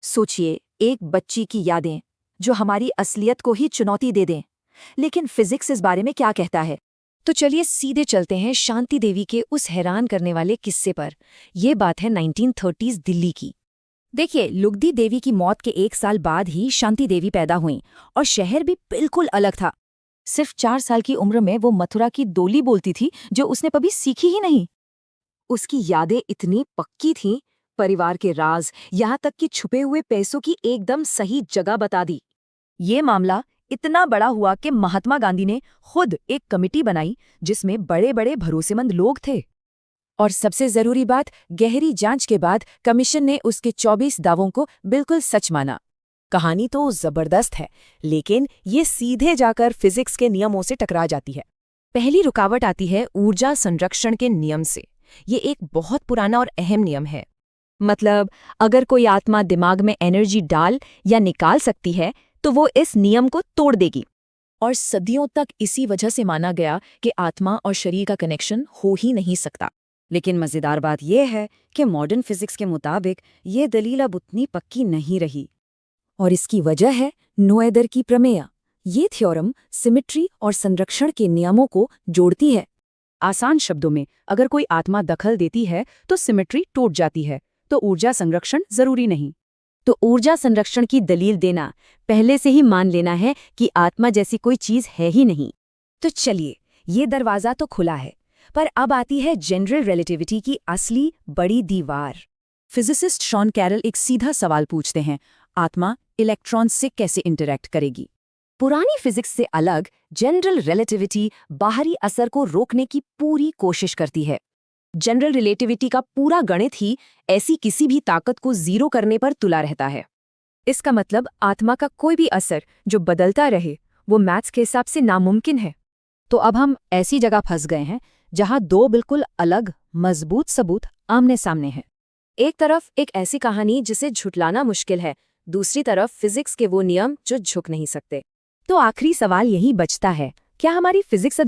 सोचिए, एक बच्ची की यादें जो हमारी असलियत को ही चुनौती दे दें। लेकिन फिजिक्स इस बारे में क्या कहता है? तो चलिए सीधे चलते हैं शांति देवी के उस हैरान करने वाले किस्से पर। ये बात है 1930s दिल्ली की। देखिए, लुगदी देवी की मौत के 1 साल बाद ही शांति देवी पैदा हुईं और शहर भी बिल्कुल अलग था। सिर्फ 4 साल की उम्र में वो मथुरा की डोली बोलती थी जो उसने कभी सीखी ही नहीं। उसकी यादें इतनी पक्की थीं, परिवार के राज, यहाँ तक कि छुपे हुए पैसों की एकदम सही जगह बता दी। ये मामला इतना बड़ा हुआ कि महात्मा गांधी ने खुद एक कमिटी बनाई जिसमें बड़े बड़े भरोसेमंद लोग थे। और सबसे जरूरी बात, गहरी जांच के बाद कमीशन ने उसके 24 दावों को बिल्कुल सच माना। कहानी तो जबरदस्त है, लेकिन ये सीधे जाकर फिजिक्स के नियमों से टकरा जाती है। पहली रुकावट आती है ऊर्जा संरक्षण के नियम से। ये एक बहुत पुराना और अहम नियम है। मतलब, अगर कोई आत्मा दिमाग में एनर्जी डाल या निकाल सकती है तो वो इस नियम को तोड़ देगी। और सदियों तक इसी वजह से माना गया कि आत्मा और शरीर का कनेक्शन हो ही नहीं सकता। लेकिन मज़ेदार बात यह है कि मॉडर्न फिजिक्स के मुताबिक ये दलील अब उतनी पक्की नहीं रही। और इसकी वजह है नोएदर की प्रमेय। ये थ्योरम सिमेट्री और संरक्षण के नियमों को जोड़ती है। आसान शब्दों में, अगर कोई आत्मा दखल देती है तो सिमेट्री टूट जाती है, तो ऊर्जा संरक्षण जरूरी नहीं। तो ऊर्जा संरक्षण की दलील देना पहले से ही मान लेना है कि आत्मा जैसी कोई चीज है ही नहीं। तो चलिए, ये दरवाजा तो खुला है, पर अब आती है जनरल रिलेटिविटी की असली बड़ी दीवार। फिजिसिस्ट शॉन कैरल एक सीधा सवाल पूछते हैं, आत्मा इलेक्ट्रॉन से कैसे इंटरैक्ट करेगी? पुरानी फिजिक्स से अलग जनरल रिलेटिविटी बाहरी असर को रोकने की पूरी कोशिश करती है। जनरल रिलेटिविटी का पूरा गणित ही ऐसी किसी भी ताकत को जीरो करने पर तुला रहता है। इसका मतलब आत्मा का कोई भी असर जो बदलता रहे वो मैथ्स के हिसाब से नामुमकिन है। तो अब हम ऐसी जगह फंस गए हैं जहां दो बिल्कुल अलग मजबूत सबूत आमने सामने हैं। एक तरफ एक ऐसी कहानी जिसे झुटलाना मुश्किल है, दूसरी तरफ फिजिक्स के वो नियम जो झुक नहीं सकते। तो आखिरी सवाल यही बचता है, क्या हमारी फिजिक्स